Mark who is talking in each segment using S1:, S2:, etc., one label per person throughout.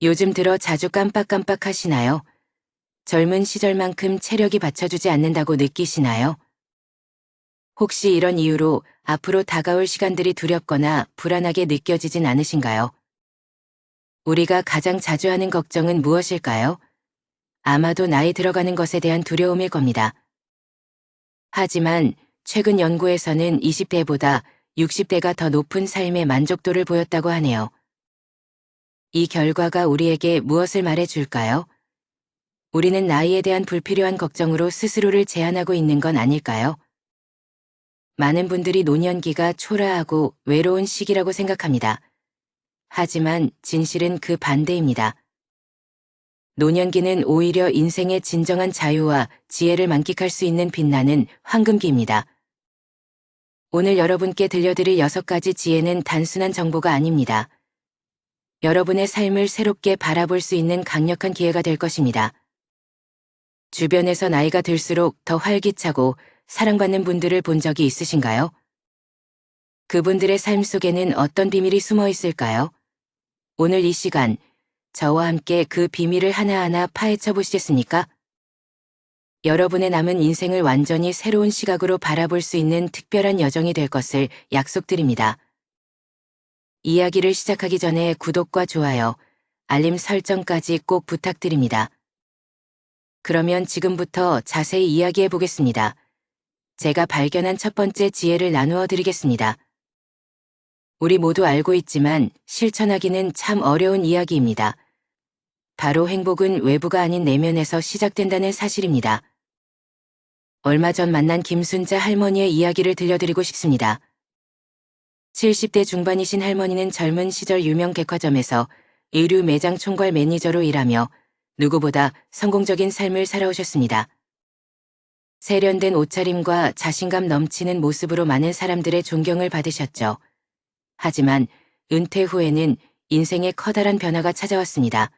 S1: 요즘 들어 자주 깜빡깜빡 하시나요? 젊은 시절만큼 체력이 받쳐주지 않는다고 느끼시나요? 혹시 이런 이유로 앞으로 다가올 시간들이 두렵거나 불안하게 느껴지진 않으신가요? 우리가 가장 자주 하는 걱정은 무엇일까요? 아마도 나이 들어가는 것에 대한 두려움일 겁니다. 하지만 최근 연구에서는 20대보다 60대가 더 높은 삶의 만족도를 보였다고 하네요. 이 결과가 우리에게 무엇을 말해줄까요? 우리는 나이에 대한 불필요한 걱정으로 스스로를 제한하고 있는 건 아닐까요? 많은 분들이 노년기가 초라하고 외로운 시기라고 생각합니다. 하지만 진실은 그 반대입니다. 노년기는 오히려 인생의 진정한 자유와 지혜를 만끽할 수 있는 빛나는 황금기입니다. 오늘 여러분께 들려드릴 6가지 지혜는 단순한 정보가 아닙니다. 여러분의 삶을 새롭게 바라볼 수 있는 강력한 기회가 될 것입니다. 주변에서 나이가 들수록 더 활기차고 사랑받는 분들을 본 적이 있으신가요? 그분들의 삶 속에는 어떤 비밀이 숨어 있을까요? 오늘 이 시간, 저와 함께 그 비밀을 하나하나 파헤쳐 보시겠습니까? 여러분의 남은 인생을 완전히 새로운 시각으로 바라볼 수 있는 특별한 여정이 될 것을 약속드립니다. 이야기를 시작하기 전에 구독과 좋아요, 알림 설정까지 꼭 부탁드립니다. 그러면 지금부터 자세히 이야기해 보겠습니다. 제가 발견한 첫 번째 지혜를 나누어 드리겠습니다. 우리 모두 알고 있지만 실천하기는 참 어려운 이야기입니다. 바로 행복은 외부가 아닌 내면에서 시작된다는 사실입니다. 얼마 전 만난 김순자 할머니의 이야기를 들려드리고 싶습니다. 70대 중반이신 할머니는 젊은 시절 유명 백화점에서 의류 매장 총괄 매니저로 일하며 누구보다 성공적인 삶을 살아오셨습니다. 세련된 옷차림과 자신감 넘치는 모습으로 많은 사람들의 존경을 받으셨죠. 하지만 은퇴 후에는 인생에 커다란 변화가 찾아왔습니다.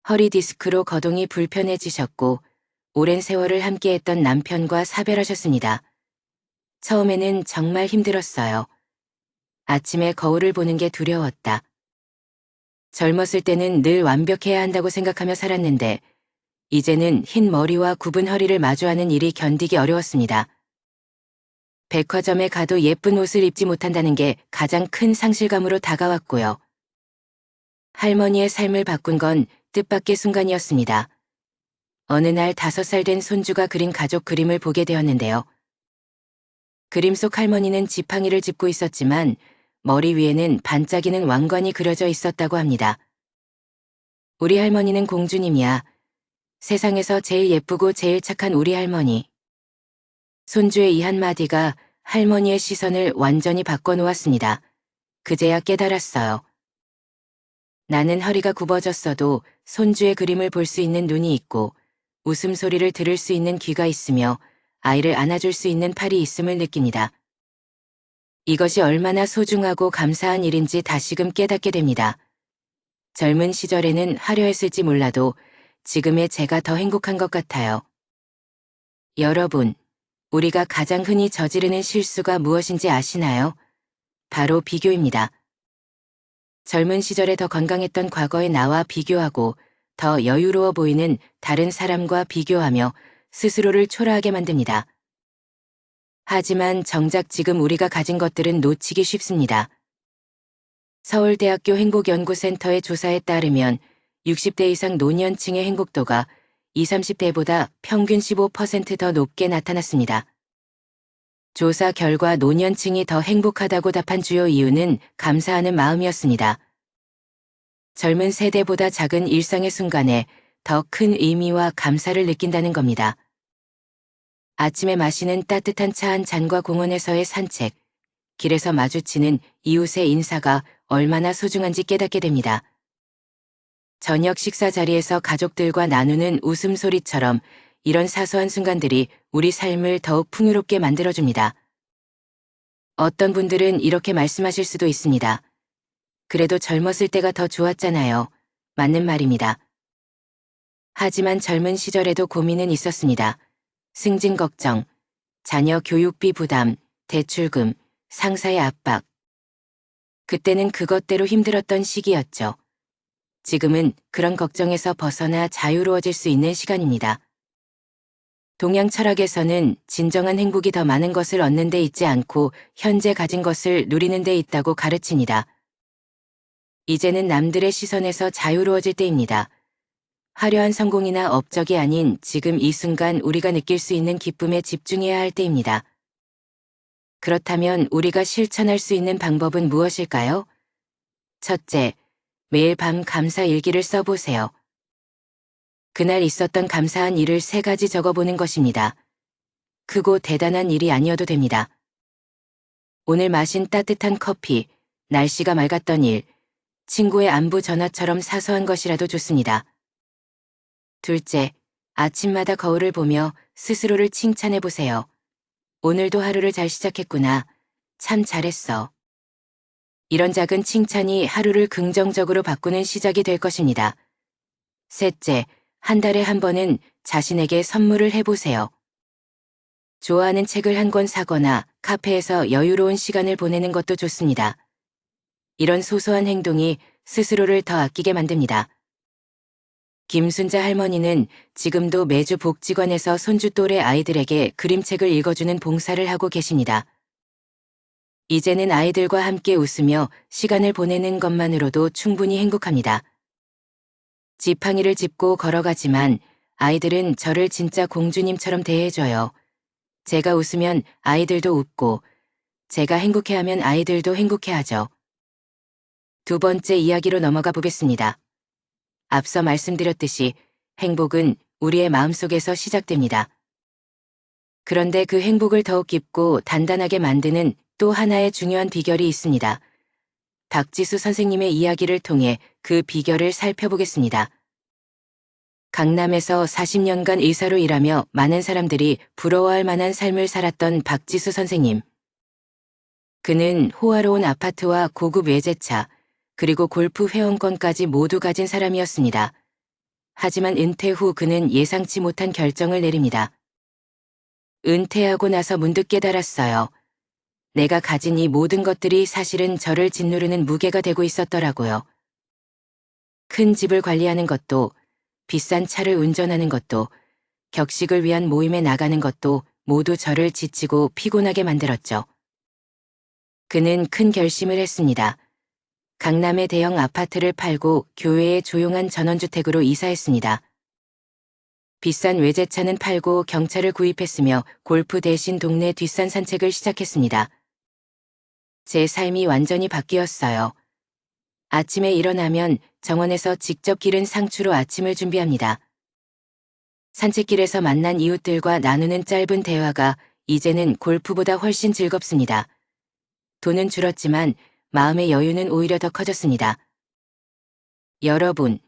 S1: 허리 디스크로 거동이 불편해지셨고 오랜 세월을 함께했던 남편과 사별하셨습니다. 처음에는 정말 힘들었어요. 아침에 거울을 보는 게 두려웠다. 젊었을 때는 늘 완벽해야 한다고 생각하며 살았는데 이제는 흰 머리와 굽은 허리를 마주하는 일이 견디기 어려웠습니다. 백화점에 가도 예쁜 옷을 입지 못한다는 게 가장 큰 상실감으로 다가왔고요. 할머니의 삶을 바꾼 건 뜻밖의 순간이었습니다. 어느 날 5살 된 손주가 그린 가족 그림을 보게 되었는데요. 그림 속 할머니는 지팡이를 짚고 있었지만 머리 위에는 반짝이는 왕관이 그려져 있었다고 합니다. 우리 할머니는 공주님이야. 세상에서 제일 예쁘고 제일 착한 우리 할머니. 손주의 이 한마디가 할머니의 시선을 완전히 바꿔놓았습니다. 그제야 깨달았어요. 나는 허리가 굽어졌어도 손주의 그림을 볼 수 있는 눈이 있고 웃음소리를 들을 수 있는 귀가 있으며 아이를 안아줄 수 있는 팔이 있음을 느낍니다. 이것이 얼마나 소중하고 감사한 일인지 다시금 깨닫게 됩니다. 젊은 시절에는 화려했을지 몰라도 지금의 제가 더 행복한 것 같아요. 여러분, 우리가 가장 흔히 저지르는 실수가 무엇인지 아시나요? 바로 비교입니다. 젊은 시절에 더 건강했던 과거의 나와 비교하고 더 여유로워 보이는 다른 사람과 비교하며 스스로를 초라하게 만듭니다. 하지만 정작 지금 우리가 가진 것들은 놓치기 쉽습니다. 서울대학교 행복연구센터의 조사에 따르면 60대 이상 노년층의 행복도가 20, 30대보다 평균 15% 더 높게 나타났습니다. 조사 결과 노년층이 더 행복하다고 답한 주요 이유는 감사하는 마음이었습니다. 젊은 세대보다 작은 일상의 순간에 더 큰 의미와 감사를 느낀다는 겁니다. 아침에 마시는 따뜻한 차 한 잔과 공원에서의 산책, 길에서 마주치는 이웃의 인사가 얼마나 소중한지 깨닫게 됩니다. 저녁 식사 자리에서 가족들과 나누는 웃음소리처럼 이런 사소한 순간들이 우리 삶을 더욱 풍요롭게 만들어줍니다. 어떤 분들은 이렇게 말씀하실 수도 있습니다. 그래도 젊었을 때가 더 좋았잖아요. 맞는 말입니다. 하지만 젊은 시절에도 고민은 있었습니다. 승진 걱정, 자녀 교육비 부담, 대출금, 상사의 압박. 그때는 그것대로 힘들었던 시기였죠. 지금은 그런 걱정에서 벗어나 자유로워질 수 있는 시간입니다. 동양 철학에서는 진정한 행복이 더 많은 것을 얻는 데 있지 않고 현재 가진 것을 누리는 데 있다고 가르칩니다. 이제는 남들의 시선에서 자유로워질 때입니다. 화려한 성공이나 업적이 아닌 지금 이 순간 우리가 느낄 수 있는 기쁨에 집중해야 할 때입니다. 그렇다면 우리가 실천할 수 있는 방법은 무엇일까요? 첫째, 매일 밤 감사 일기를 써보세요. 그날 있었던 감사한 일을 3가지 적어보는 것입니다. 크고 대단한 일이 아니어도 됩니다. 오늘 마신 따뜻한 커피, 날씨가 맑았던 일, 친구의 안부 전화처럼 사소한 것이라도 좋습니다. 둘째, 아침마다 거울을 보며 스스로를 칭찬해보세요. 오늘도 하루를 잘 시작했구나. 참 잘했어. 이런 작은 칭찬이 하루를 긍정적으로 바꾸는 시작이 될 것입니다. 셋째, 한 달에 한 번은 자신에게 선물을 해보세요. 좋아하는 책을 한 권 사거나 카페에서 여유로운 시간을 보내는 것도 좋습니다. 이런 소소한 행동이 스스로를 더 아끼게 만듭니다. 김순자 할머니는 지금도 매주 복지관에서 손주 또래 아이들에게 그림책을 읽어주는 봉사를 하고 계십니다. 이제는 아이들과 함께 웃으며 시간을 보내는 것만으로도 충분히 행복합니다. 지팡이를 짚고 걸어가지만 아이들은 저를 진짜 공주님처럼 대해줘요. 제가 웃으면 아이들도 웃고 제가 행복해하면 아이들도 행복해하죠. 두 번째 이야기로 넘어가 보겠습니다. 앞서 말씀드렸듯이 행복은 우리의 마음속에서 시작됩니다. 그런데 그 행복을 더욱 깊고 단단하게 만드는 또 하나의 중요한 비결이 있습니다. 박지수 선생님의 이야기를 통해 그 비결을 살펴보겠습니다. 강남에서 40년간 의사로 일하며 많은 사람들이 부러워할 만한 삶을 살았던 박지수 선생님. 그는 호화로운 아파트와 고급 외제차, 그리고 골프 회원권까지 모두 가진 사람이었습니다. 하지만 은퇴 후 그는 예상치 못한 결정을 내립니다. 은퇴하고 나서 문득 깨달았어요. 내가 가진 이 모든 것들이 사실은 저를 짓누르는 무게가 되고 있었더라고요. 큰 집을 관리하는 것도, 비싼 차를 운전하는 것도, 격식을 위한 모임에 나가는 것도 모두 저를 지치고 피곤하게 만들었죠. 그는 큰 결심을 했습니다. 강남의 대형 아파트를 팔고 교외의 조용한 전원주택으로 이사했습니다. 비싼 외제차는 팔고 경차를 구입했으며 골프 대신 동네 뒷산 산책을 시작했습니다. 제 삶이 완전히 바뀌었어요. 아침에 일어나면 정원에서 직접 기른 상추로 아침을 준비합니다. 산책길에서 만난 이웃들과 나누는 짧은 대화가 이제는 골프보다 훨씬 즐겁습니다. 돈은 줄었지만 마음의 여유는 오히려 더 커졌습니다. 여러분,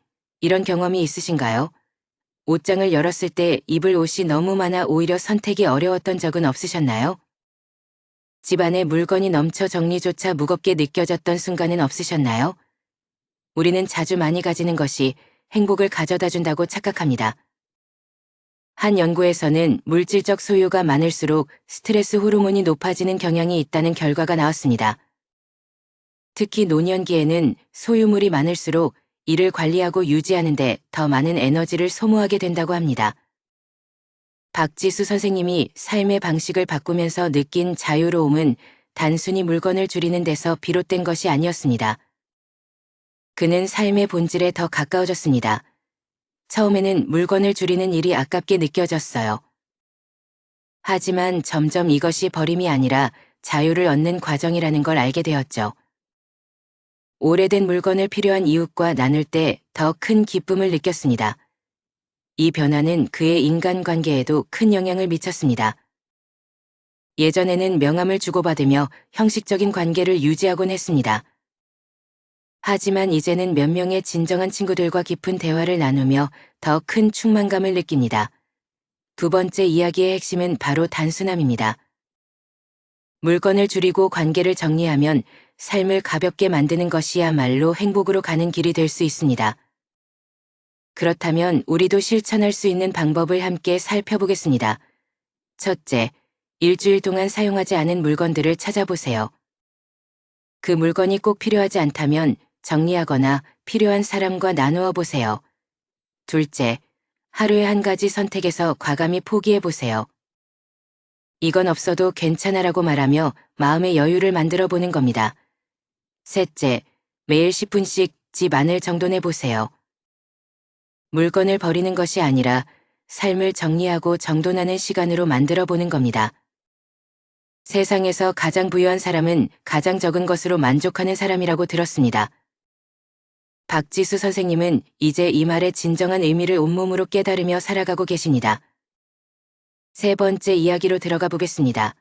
S1: 이런 경험이 있으신가요? 옷장을 열었을 때 입을 옷이 너무 많아 오히려 선택이 어려웠던 적은 없으셨나요? 집안에 물건이 넘쳐 정리조차 무겁게 느껴졌던 순간은 없으셨나요? 우리는 자주 많이 가지는 것이 행복을 가져다 준다고 착각합니다. 한 연구에서는 물질적 소유가 많을수록 스트레스 호르몬이 높아지는 경향이 있다는 결과가 나왔습니다. 특히 노년기에는 소유물이 많을수록 이를 관리하고 유지하는데 더 많은 에너지를 소모하게 된다고 합니다. 박지수 선생님이 삶의 방식을 바꾸면서 느낀 자유로움은 단순히 물건을 줄이는 데서 비롯된 것이 아니었습니다. 그는 삶의 본질에 더 가까워졌습니다. 처음에는 물건을 줄이는 일이 아깝게 느껴졌어요. 하지만 점점 이것이 버림이 아니라 자유를 얻는 과정이라는 걸 알게 되었죠. 오래된 물건을 필요한 이웃과 나눌 때 더 큰 기쁨을 느꼈습니다. 이 변화는 그의 인간관계에도 큰 영향을 미쳤습니다. 예전에는 명함을 주고받으며 형식적인 관계를 유지하곤 했습니다. 하지만 이제는 몇 명의 진정한 친구들과 깊은 대화를 나누며 더 큰 충만감을 느낍니다. 두 번째 이야기의 핵심은 바로 단순함입니다. 물건을 줄이고 관계를 정리하면 삶을 가볍게 만드는 것이야말로 행복으로 가는 길이 될 수 있습니다. 그렇다면 우리도 실천할 수 있는 방법을 함께 살펴보겠습니다. 첫째, 일주일 동안 사용하지 않은 물건들을 찾아보세요. 그 물건이 꼭 필요하지 않다면 정리하거나 필요한 사람과 나누어 보세요. 둘째, 하루에 한 가지 선택에서 과감히 포기해 보세요. 이건 없어도 괜찮아라고 말하며 마음의 여유를 만들어 보는 겁니다. 셋째, 매일 10분씩 집 안을 정돈해 보세요. 물건을 버리는 것이 아니라 삶을 정리하고 정돈하는 시간으로 만들어 보는 겁니다. 세상에서 가장 부유한 사람은 가장 적은 것으로 만족하는 사람이라고 들었습니다. 박지수 선생님은 이제 이 말의 진정한 의미를 온몸으로 깨달으며 살아가고 계십니다. 세 번째 이야기로 들어가 보겠습니다.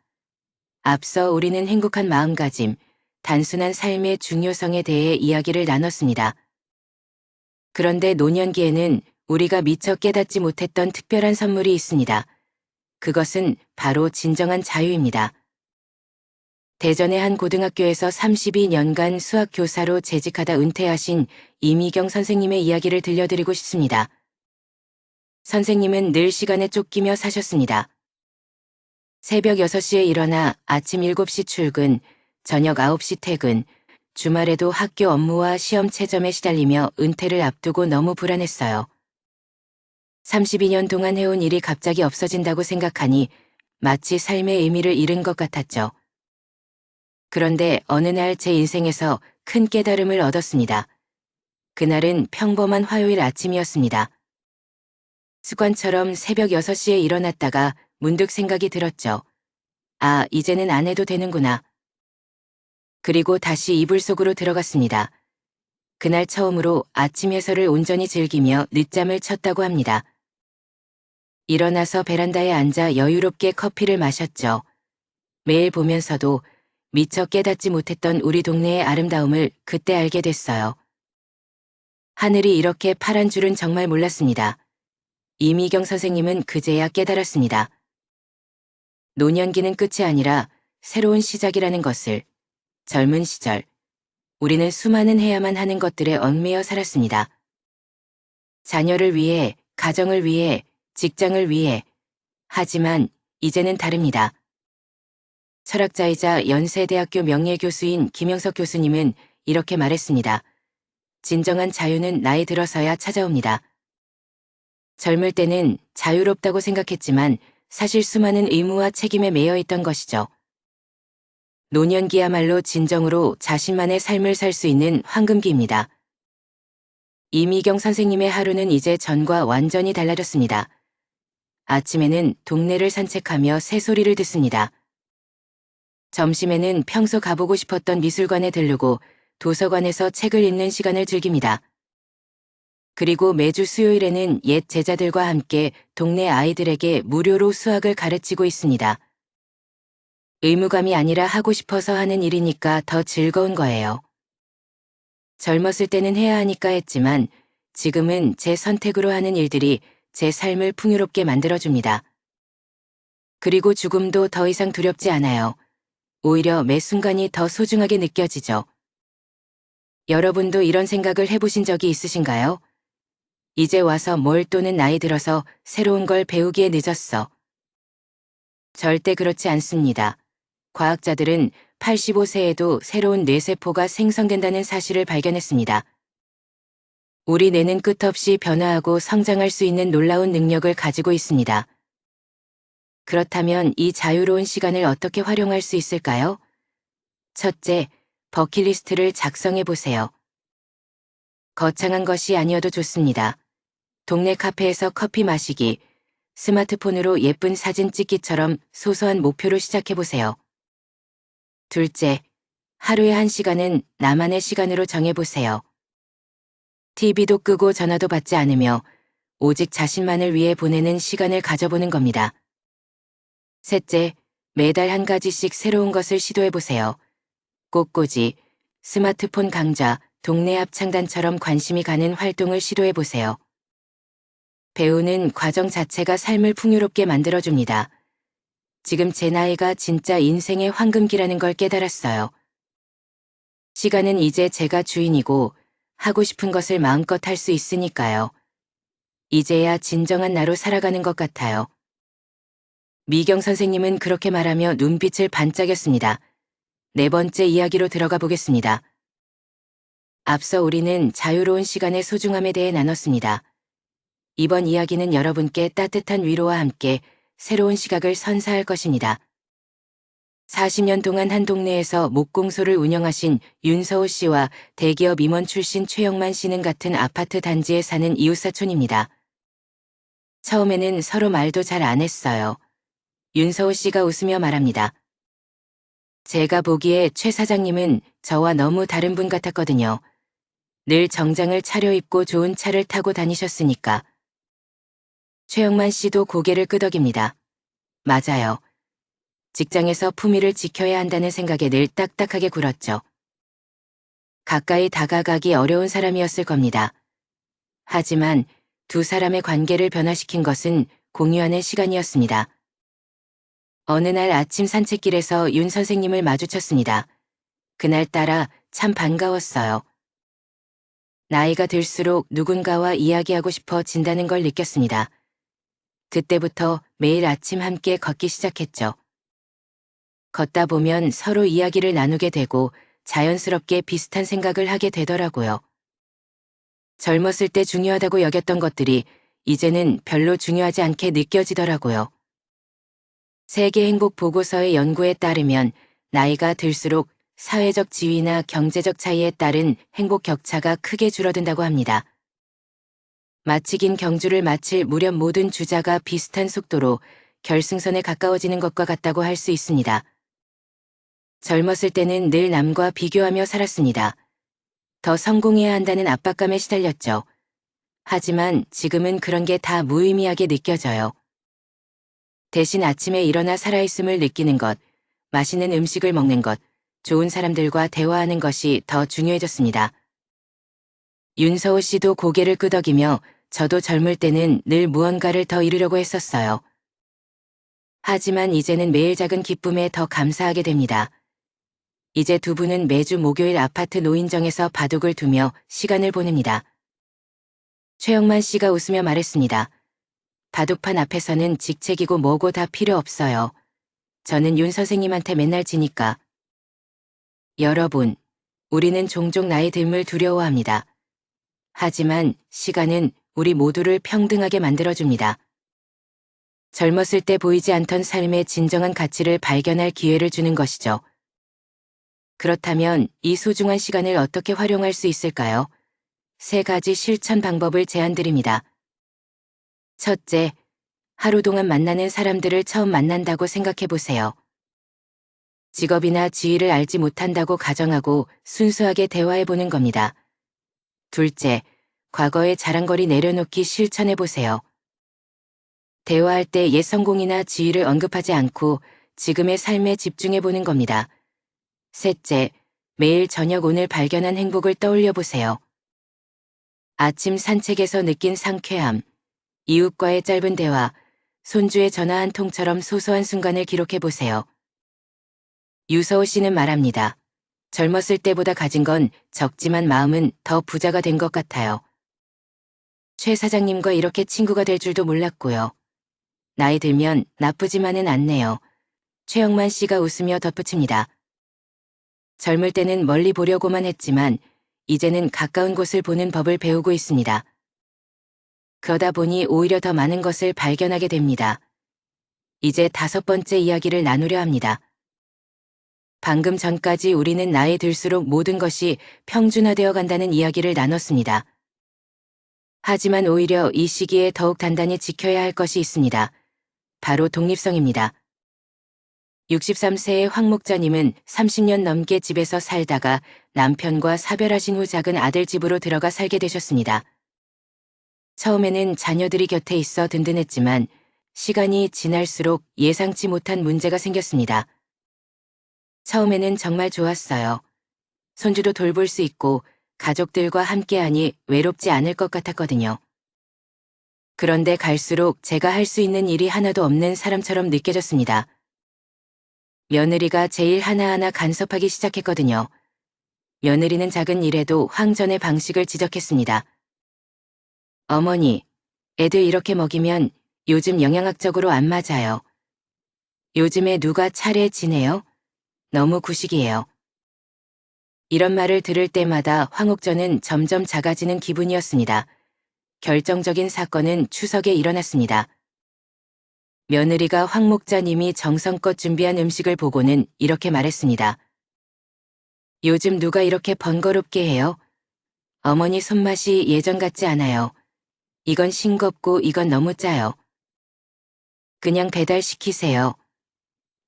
S1: 앞서 우리는 행복한 마음가짐, 단순한 삶의 중요성에 대해 이야기를 나눴습니다. 그런데 노년기에는 우리가 미처 깨닫지 못했던 특별한 선물이 있습니다. 그것은 바로 진정한 자유입니다. 대전의 한 고등학교에서 32년간 수학 교사로 재직하다 은퇴하신 이미경 선생님의 이야기를 들려드리고 싶습니다. 선생님은 늘 시간에 쫓기며 사셨습니다. 새벽 6시에 일어나 아침 7시 출근, 저녁 9시 퇴근, 주말에도 학교 업무와 시험 채점에 시달리며 은퇴를 앞두고 너무 불안했어요. 32년 동안 해온 일이 갑자기 없어진다고 생각하니 마치 삶의 의미를 잃은 것 같았죠. 그런데 어느 날 제 인생에서 큰 깨달음을 얻었습니다. 그날은 평범한 화요일 아침이었습니다. 습관처럼 새벽 6시에 일어났다가 문득 생각이 들었죠. 아, 이제는 안 해도 되는구나. 그리고 다시 이불 속으로 들어갔습니다. 그날 처음으로 아침 해설을 온전히 즐기며 늦잠을 쳤다고 합니다. 일어나서 베란다에 앉아 여유롭게 커피를 마셨죠. 매일 보면서도 미처 깨닫지 못했던 우리 동네의 아름다움을 그때 알게 됐어요. 하늘이 이렇게 파란 줄은 정말 몰랐습니다. 이미경 선생님은 그제야 깨달았습니다. 노년기는 끝이 아니라 새로운 시작이라는 것을. 젊은 시절, 우리는 수많은 해야만 하는 것들에 얽매여 살았습니다. 자녀를 위해, 가정을 위해, 직장을 위해. 하지만 이제는 다릅니다. 철학자이자 연세대학교 명예교수인 김영석 교수님은 이렇게 말했습니다. 진정한 자유는 나이 들어서야 찾아옵니다. 젊을 때는 자유롭다고 생각했지만 사실 수많은 의무와 책임에 매여 있던 것이죠. 노년기야말로 진정으로 자신만의 삶을 살 수 있는 황금기입니다. 이미경 선생님의 하루는 이제 전과 완전히 달라졌습니다. 아침에는 동네를 산책하며 새소리를 듣습니다. 점심에는 평소 가보고 싶었던 미술관에 들르고 도서관에서 책을 읽는 시간을 즐깁니다. 그리고 매주 수요일에는 옛 제자들과 함께 동네 아이들에게 무료로 수학을 가르치고 있습니다. 의무감이 아니라 하고 싶어서 하는 일이니까 더 즐거운 거예요. 젊었을 때는 해야 하니까 했지만 지금은 제 선택으로 하는 일들이 제 삶을 풍요롭게 만들어줍니다. 그리고 죽음도 더 이상 두렵지 않아요. 오히려 매 순간이 더 소중하게 느껴지죠. 여러분도 이런 생각을 해보신 적이 있으신가요? 이제 와서 뭘 또는 나이 들어서 새로운 걸 배우기에 늦었어. 절대 그렇지 않습니다. 과학자들은 85세에도 새로운 뇌세포가 생성된다는 사실을 발견했습니다. 우리 뇌는 끝없이 변화하고 성장할 수 있는 놀라운 능력을 가지고 있습니다. 그렇다면 이 자유로운 시간을 어떻게 활용할 수 있을까요? 첫째, 버킷리스트를 작성해 보세요. 거창한 것이 아니어도 좋습니다. 동네 카페에서 커피 마시기, 스마트폰으로 예쁜 사진 찍기처럼 소소한 목표로 시작해 보세요. 둘째, 하루에 1시간은 나만의 시간으로 정해보세요. TV도 끄고 전화도 받지 않으며 오직 자신만을 위해 보내는 시간을 가져보는 겁니다. 셋째, 매달 한 가지씩 새로운 것을 시도해보세요. 꽃꽂이, 스마트폰 강좌, 동네 합창단처럼 관심이 가는 활동을 시도해보세요. 배우는 과정 자체가 삶을 풍요롭게 만들어줍니다. 지금 제 나이가 진짜 인생의 황금기라는 걸 깨달았어요. 시간은 이제 제가 주인이고 하고 싶은 것을 마음껏 할 수 있으니까요. 이제야 진정한 나로 살아가는 것 같아요. 미경 선생님은 그렇게 말하며 눈빛을 반짝였습니다. 네 번째 이야기로 들어가 보겠습니다. 앞서 우리는 자유로운 시간의 소중함에 대해 나눴습니다. 이번 이야기는 여러분께 따뜻한 위로와 함께 새로운 시각을 선사할 것입니다. 40년 동안 한 동네에서 목공소를 운영하신 윤서호 씨와 대기업 임원 출신 최영만 씨는 같은 아파트 단지에 사는 이웃사촌입니다. 처음에는 서로 말도 잘 안 했어요. 윤서호 씨가 웃으며 말합니다. 제가 보기에 최 사장님은 저와 너무 다른 분 같았거든요. 늘 정장을 차려입고 좋은 차를 타고 다니셨으니까. 최영만 씨도 고개를 끄덕입니다. 맞아요. 직장에서 품위를 지켜야 한다는 생각에 늘 딱딱하게 굴었죠. 가까이 다가가기 어려운 사람이었을 겁니다. 하지만 두 사람의 관계를 변화시킨 것은 공유하는 시간이었습니다. 어느 날 아침 산책길에서 윤 선생님을 마주쳤습니다. 그날따라 참 반가웠어요. 나이가 들수록 누군가와 이야기하고 싶어진다는 걸 느꼈습니다. 그때부터 매일 아침 함께 걷기 시작했죠. 걷다 보면 서로 이야기를 나누게 되고 자연스럽게 비슷한 생각을 하게 되더라고요. 젊었을 때 중요하다고 여겼던 것들이 이제는 별로 중요하지 않게 느껴지더라고요. 세계 행복 보고서의 연구에 따르면 나이가 들수록 사회적 지위나 경제적 차이에 따른 행복 격차가 크게 줄어든다고 합니다. 마치 긴 경주를 마칠 무렵 모든 주자가 비슷한 속도로 결승선에 가까워지는 것과 같다고 할 수 있습니다. 젊었을 때는 늘 남과 비교하며 살았습니다. 더 성공해야 한다는 압박감에 시달렸죠. 하지만 지금은 그런 게 다 무의미하게 느껴져요. 대신 아침에 일어나 살아있음을 느끼는 것, 맛있는 음식을 먹는 것, 좋은 사람들과 대화하는 것이 더 중요해졌습니다. 윤서호 씨도 고개를 끄덕이며 저도 젊을 때는 늘 무언가를 더 이루려고 했었어요. 하지만 이제는 매일 작은 기쁨에 더 감사하게 됩니다. 이제 두 분은 매주 목요일 아파트 노인정에서 바둑을 두며 시간을 보냅니다. 최영만 씨가 웃으며 말했습니다. 바둑판 앞에서는 직책이고 뭐고 다 필요 없어요. 저는 윤 선생님한테 맨날 지니까. 여러분, 우리는 종종 나이 듦을 두려워합니다. 하지만 시간은 우리 모두를 평등하게 만들어줍니다. 젊었을 때 보이지 않던 삶의 진정한 가치를 발견할 기회를 주는 것이죠. 그렇다면 이 소중한 시간을 어떻게 활용할 수 있을까요? 3가지 실천 방법을 제안드립니다. 첫째, 하루 동안 만나는 사람들을 처음 만난다고 생각해 보세요. 직업이나 지위를 알지 못한다고 가정하고 순수하게 대화해 보는 겁니다. 둘째, 과거의 자랑거리 내려놓기 실천해 보세요. 대화할 때 옛 성공이나 지위를 언급하지 않고 지금의 삶에 집중해 보는 겁니다. 셋째, 매일 저녁 오늘 발견한 행복을 떠올려 보세요. 아침 산책에서 느낀 상쾌함, 이웃과의 짧은 대화, 손주의 전화 한 통처럼 소소한 순간을 기록해 보세요. 유서호 씨는 말합니다. 젊었을 때보다 가진 건 적지만 마음은 더 부자가 된 것 같아요. 최 사장님과 이렇게 친구가 될 줄도 몰랐고요. 나이 들면 나쁘지만은 않네요. 최영만 씨가 웃으며 덧붙입니다. 젊을 때는 멀리 보려고만 했지만 이제는 가까운 곳을 보는 법을 배우고 있습니다. 그러다 보니 오히려 더 많은 것을 발견하게 됩니다. 이제 5번째 이야기를 나누려 합니다. 방금 전까지 우리는 나이 들수록 모든 것이 평준화되어 간다는 이야기를 나눴습니다. 하지만 오히려 이 시기에 더욱 단단히 지켜야 할 것이 있습니다. 바로 독립성입니다. 63세의 황 목자님은 30년 넘게 집에서 살다가 남편과 사별하신 후 작은 아들 집으로 들어가 살게 되셨습니다. 처음에는 자녀들이 곁에 있어 든든했지만 시간이 지날수록 예상치 못한 문제가 생겼습니다. 처음에는 정말 좋았어요. 손주도 돌볼 수 있고 가족들과 함께하니 외롭지 않을 것 같았거든요. 그런데 갈수록 제가 할 수 있는 일이 하나도 없는 사람처럼 느껴졌습니다. 며느리가 제 일 하나하나 간섭하기 시작했거든요. 며느리는 작은 일에도 황전의 방식을 지적했습니다. 어머니, 애들 이렇게 먹이면 요즘 영양학적으로 안 맞아요. 요즘에 누가 차례 지내요? 너무 구식이에요. 이런 말을 들을 때마다 황옥전은 점점 작아지는 기분이었습니다. 결정적인 사건은 추석에 일어났습니다. 며느리가 황 목자님이 정성껏 준비한 음식을 보고는 이렇게 말했습니다. 요즘 누가 이렇게 번거롭게 해요? 어머니 손맛이 예전 같지 않아요. 이건 싱겁고 이건 너무 짜요. 그냥 배달시키세요.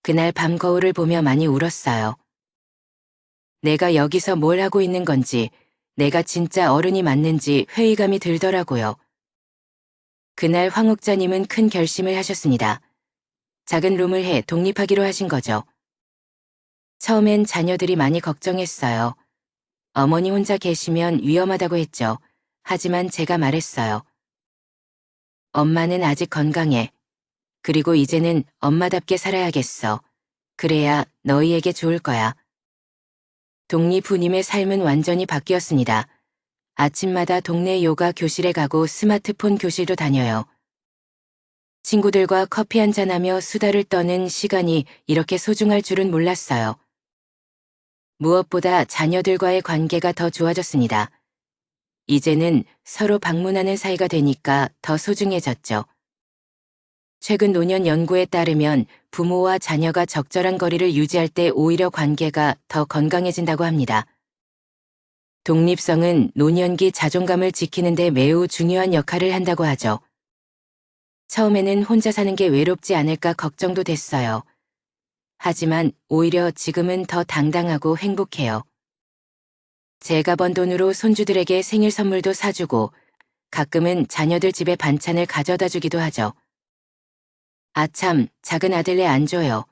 S1: 그날 밤 거울을 보며 많이 울었어요. 내가 여기서 뭘 하고 있는 건지, 내가 진짜 어른이 맞는지 회의감이 들더라고요. 그날 황옥자님은 큰 결심을 하셨습니다. 작은 룸을 해 독립하기로 하신 거죠. 처음엔 자녀들이 많이 걱정했어요. 어머니 혼자 계시면 위험하다고 했죠. 하지만 제가 말했어요. 엄마는 아직 건강해. 그리고 이제는 엄마답게 살아야겠어. 그래야 너희에게 좋을 거야. 독립 후님의 삶은 완전히 바뀌었습니다. 아침마다 동네 요가 교실에 가고 스마트폰 교실도 다녀요. 친구들과 커피 한잔하며 수다를 떠는 시간이 이렇게 소중할 줄은 몰랐어요. 무엇보다 자녀들과의 관계가 더 좋아졌습니다. 이제는 서로 방문하는 사이가 되니까 더 소중해졌죠. 최근 노년 연구에 따르면 부모와 자녀가 적절한 거리를 유지할 때 오히려 관계가 더 건강해진다고 합니다. 독립성은 노년기 자존감을 지키는 데 매우 중요한 역할을 한다고 하죠. 처음에는 혼자 사는 게 외롭지 않을까 걱정도 됐어요. 하지만 오히려 지금은 더 당당하고 행복해요. 제가 번 돈으로 손주들에게 생일 선물도 사주고 가끔은 자녀들 집에 반찬을 가져다 주기도 하죠. 아참, 작은 아들내 안 줘요.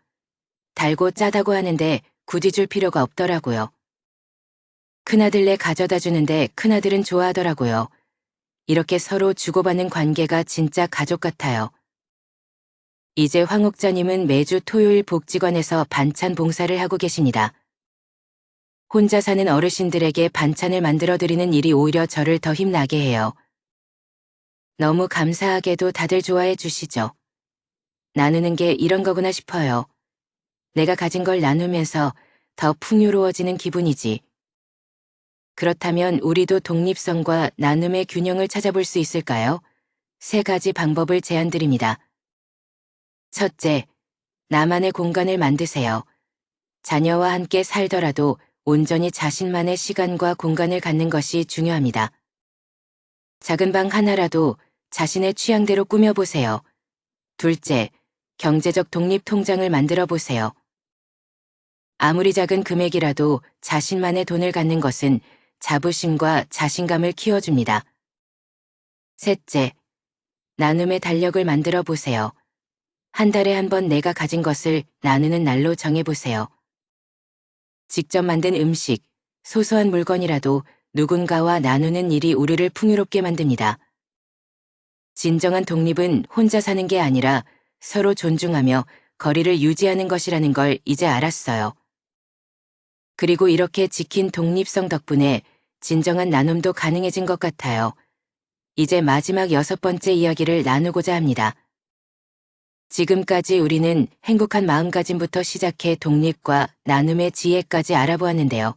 S1: 달고 짜다고 하는데 굳이 줄 필요가 없더라고요. 큰아들내 가져다 주는데 큰아들은 좋아하더라고요. 이렇게 서로 주고받는 관계가 진짜 가족 같아요. 이제 황옥자님은 매주 토요일 복지관에서 반찬 봉사를 하고 계십니다. 혼자 사는 어르신들에게 반찬을 만들어 드리는 일이 오히려 저를 더 힘나게 해요. 너무 감사하게도 다들 좋아해 주시죠. 나누는 게 이런 거구나 싶어요. 내가 가진 걸 나누면서 더 풍요로워지는 기분이지. 그렇다면 우리도 독립성과 나눔의 균형을 찾아볼 수 있을까요? 3가지 방법을 제안드립니다. 첫째, 나만의 공간을 만드세요. 자녀와 함께 살더라도 온전히 자신만의 시간과 공간을 갖는 것이 중요합니다. 작은 방 하나라도 자신의 취향대로 꾸며보세요. 둘째, 경제적 독립 통장을 만들어 보세요. 아무리 작은 금액이라도 자신만의 돈을 갖는 것은 자부심과 자신감을 키워줍니다. 셋째, 나눔의 달력을 만들어 보세요. 한 달에 한 번 내가 가진 것을 나누는 날로 정해보세요. 직접 만든 음식, 소소한 물건이라도 누군가와 나누는 일이 우리를 풍요롭게 만듭니다. 진정한 독립은 혼자 사는 게 아니라 서로 존중하며 거리를 유지하는 것이라는 걸 이제 알았어요. 그리고 이렇게 지킨 독립성 덕분에 진정한 나눔도 가능해진 것 같아요. 이제 마지막 6번째 이야기를 나누고자 합니다. 지금까지 우리는 행복한 마음가짐부터 시작해 독립과 나눔의 지혜까지 알아보았는데요.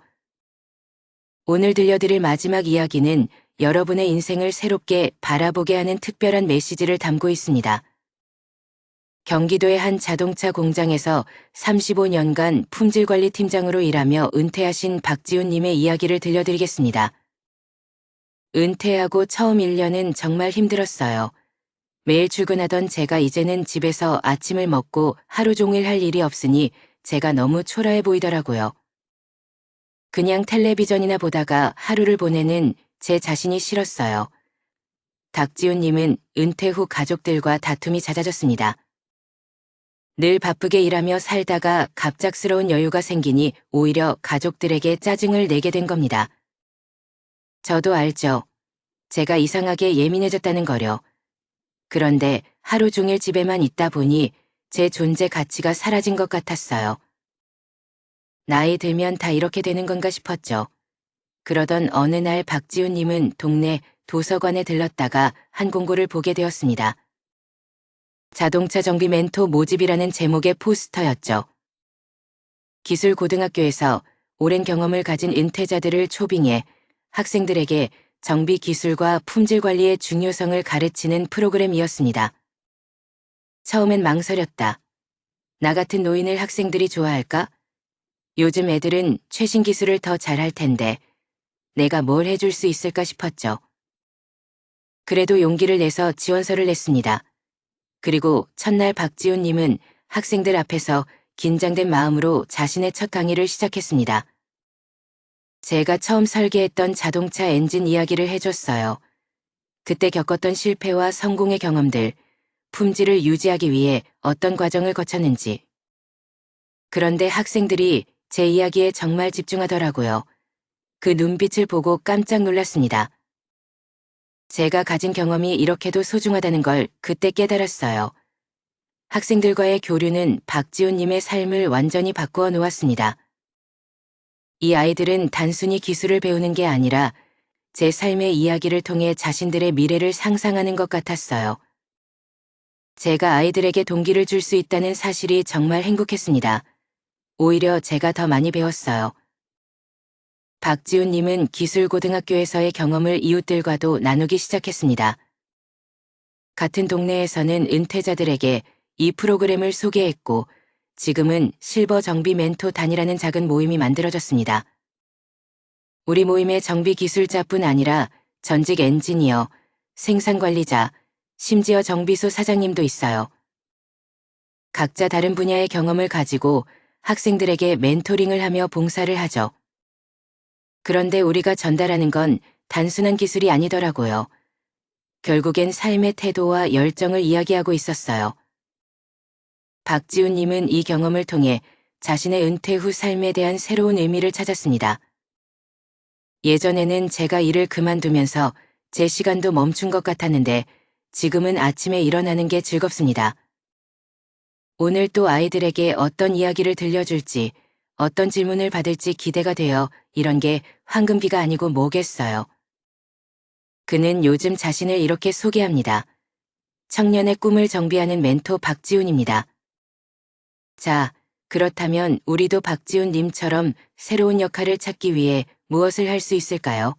S1: 오늘 들려드릴 마지막 이야기는 여러분의 인생을 새롭게 바라보게 하는 특별한 메시지를 담고 있습니다. 경기도의 한 자동차 공장에서 35년간 품질관리 팀장으로 일하며 은퇴하신 박지훈님의 이야기를 들려드리겠습니다. 은퇴하고 처음 1년은 정말 힘들었어요. 매일 출근하던 제가 이제는 집에서 아침을 먹고 하루 종일 할 일이 없으니 제가 너무 초라해 보이더라고요. 그냥 텔레비전이나 보다가 하루를 보내는 제 자신이 싫었어요. 박지훈님은 은퇴 후 가족들과 다툼이 잦아졌습니다. 늘 바쁘게 일하며 살다가 갑작스러운 여유가 생기니 오히려 가족들에게 짜증을 내게 된 겁니다. 저도 알죠. 제가 이상하게 예민해졌다는 거려. 그런데 하루 종일 집에만 있다 보니 제 존재 가치가 사라진 것 같았어요. 나이 들면 다 이렇게 되는 건가 싶었죠. 그러던 어느 날 박지훈님은 동네 도서관에 들렀다가 한 공고를 보게 되었습니다. 자동차 정비 멘토 모집이라는 제목의 포스터였죠. 기술고등학교에서 오랜 경험을 가진 은퇴자들을 초빙해 학생들에게 정비 기술과 품질 관리의 중요성을 가르치는 프로그램이었습니다. 처음엔 망설였다. 나 같은 노인을 학생들이 좋아할까? 요즘 애들은 최신 기술을 더 잘할 텐데 내가 뭘 해줄 수 있을까 싶었죠. 그래도 용기를 내서 지원서를 냈습니다. 그리고 첫날 박지훈님은 학생들 앞에서 긴장된 마음으로 자신의 첫 강의를 시작했습니다. 제가 처음 설계했던 자동차 엔진 이야기를 해줬어요. 그때 겪었던 실패와 성공의 경험들, 품질을 유지하기 위해 어떤 과정을 거쳤는지. 그런데 학생들이 제 이야기에 정말 집중하더라고요. 그 눈빛을 보고 깜짝 놀랐습니다. 제가 가진 경험이 이렇게도 소중하다는 걸 그때 깨달았어요. 학생들과의 교류는 박지훈님의 삶을 완전히 바꾸어 놓았습니다. 이 아이들은 단순히 기술을 배우는 게 아니라 제 삶의 이야기를 통해 자신들의 미래를 상상하는 것 같았어요. 제가 아이들에게 동기를 줄 수 있다는 사실이 정말 행복했습니다. 오히려 제가 더 많이 배웠어요. 박지훈님은 기술고등학교에서의 경험을 이웃들과도 나누기 시작했습니다. 같은 동네에서는 은퇴자들에게 이 프로그램을 소개했고 지금은 실버 정비 멘토 단이라는 작은 모임이 만들어졌습니다. 우리 모임의 정비 기술자뿐 아니라 전직 엔지니어, 생산관리자, 심지어 정비소 사장님도 있어요. 각자 다른 분야의 경험을 가지고 학생들에게 멘토링을 하며 봉사를 하죠. 그런데 우리가 전달하는 건 단순한 기술이 아니더라고요. 결국엔 삶의 태도와 열정을 이야기하고 있었어요. 박지훈님은 이 경험을 통해 자신의 은퇴 후 삶에 대한 새로운 의미를 찾았습니다. 예전에는 제가 일을 그만두면서 제 시간도 멈춘 것 같았는데 지금은 아침에 일어나는 게 즐겁습니다. 오늘 또 아이들에게 어떤 이야기를 들려줄지, 어떤 질문을 받을지 기대가 되어 이런 게 황금비가 아니고 뭐겠어요. 그는 요즘 자신을 이렇게 소개합니다. 청년의 꿈을 정비하는 멘토 박지훈입니다. 자, 그렇다면 우리도 박지훈님처럼 새로운 역할을 찾기 위해 무엇을 할 수 있을까요?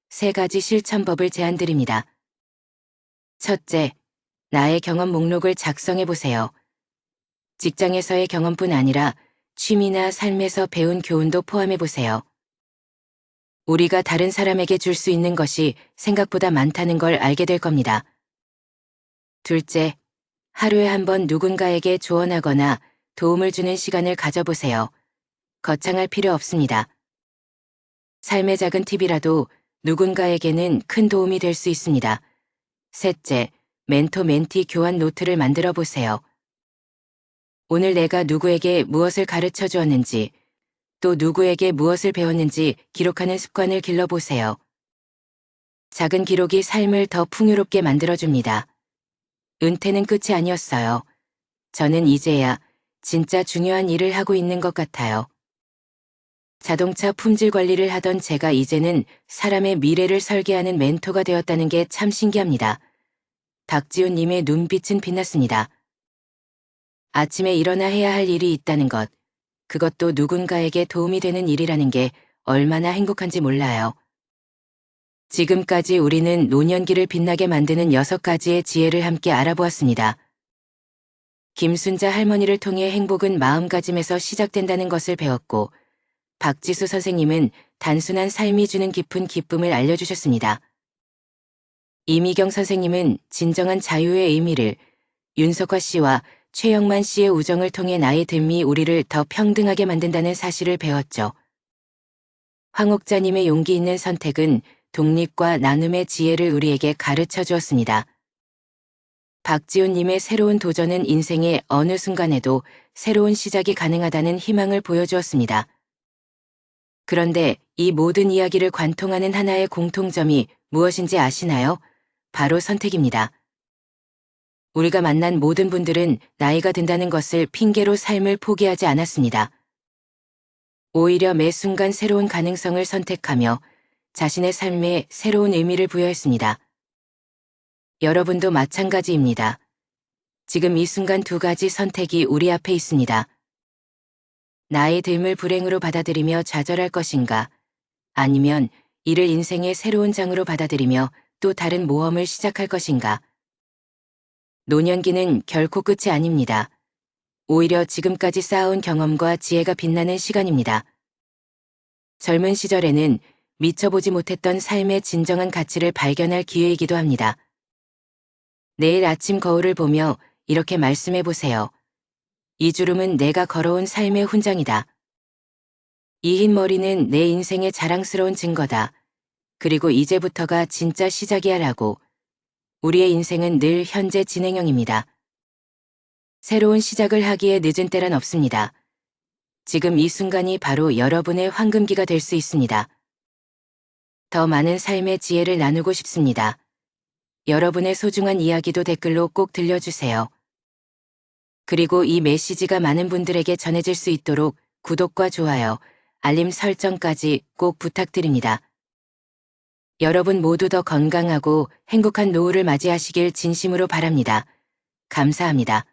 S1: 3가지 실천법을 제안드립니다. 첫째, 나의 경험 목록을 작성해 보세요. 직장에서의 경험뿐 아니라 취미나 삶에서 배운 교훈도 포함해 보세요. 우리가 다른 사람에게 줄 수 있는 것이 생각보다 많다는 걸 알게 될 겁니다. 둘째, 하루에 한 번 누군가에게 조언하거나 도움을 주는 시간을 가져보세요. 거창할 필요 없습니다. 삶의 작은 팁이라도 누군가에게는 큰 도움이 될 수 있습니다. 셋째, 멘토-멘티 교환 노트를 만들어 보세요. 오늘 내가 누구에게 무엇을 가르쳐 주었는지, 또 누구에게 무엇을 배웠는지 기록하는 습관을 길러보세요. 작은 기록이 삶을 더 풍요롭게 만들어줍니다. 은퇴는 끝이 아니었어요. 저는 이제야 진짜 중요한 일을 하고 있는 것 같아요. 자동차 품질 관리를 하던 제가 이제는 사람의 미래를 설계하는 멘토가 되었다는 게 참 신기합니다. 박지훈님의 눈빛은 빛났습니다. 아침에 일어나 해야 할 일이 있다는 것, 그것도 누군가에게 도움이 되는 일이라는 게 얼마나 행복한지 몰라요. 지금까지 우리는 노년기를 빛나게 만드는 6가지의 지혜를 함께 알아보았습니다. 김순자 할머니를 통해 행복은 마음가짐에서 시작된다는 것을 배웠고, 박지수 선생님은 단순한 삶이 주는 깊은 기쁨을 알려주셨습니다. 이미경 선생님은 진정한 자유의 의미를, 윤석화 씨와 최영만 씨의 우정을 통해 나의 됨이 우리를 더 평등하게 만든다는 사실을 배웠죠. 황옥자님의 용기 있는 선택은 독립과 나눔의 지혜를 우리에게 가르쳐 주었습니다. 박지훈님의 새로운 도전은 인생의 어느 순간에도 새로운 시작이 가능하다는 희망을 보여주었습니다. 그런데 이 모든 이야기를 관통하는 하나의 공통점이 무엇인지 아시나요? 바로 선택입니다. 우리가 만난 모든 분들은 나이가 든다는 것을 핑계로 삶을 포기하지 않았습니다. 오히려 매 순간 새로운 가능성을 선택하며 자신의 삶에 새로운 의미를 부여했습니다. 여러분도 마찬가지입니다. 지금 이 순간 2가지 선택이 우리 앞에 있습니다. 나의 됨을 불행으로 받아들이며 좌절할 것인가? 아니면 이를 인생의 새로운 장으로 받아들이며 또 다른 모험을 시작할 것인가? 노년기는 결코 끝이 아닙니다. 오히려 지금까지 쌓아온 경험과 지혜가 빛나는 시간입니다. 젊은 시절에는 미쳐보지 못했던 삶의 진정한 가치를 발견할 기회이기도 합니다. 내일 아침 거울을 보며 이렇게 말씀해 보세요. 이 주름은 내가 걸어온 삶의 훈장이다. 이 흰 머리는 내 인생의 자랑스러운 증거다. 그리고 이제부터가 진짜 시작이야 라고. 우리의 인생은 늘 현재 진행형입니다. 새로운 시작을 하기에 늦은 때란 없습니다. 지금 이 순간이 바로 여러분의 황금기가 될 수 있습니다. 더 많은 삶의 지혜를 나누고 싶습니다. 여러분의 소중한 이야기도 댓글로 꼭 들려주세요. 그리고 이 메시지가 많은 분들에게 전해질 수 있도록 구독과 좋아요, 알림 설정까지 꼭 부탁드립니다. 여러분 모두 더 건강하고 행복한 노후를 맞이하시길 진심으로 바랍니다. 감사합니다.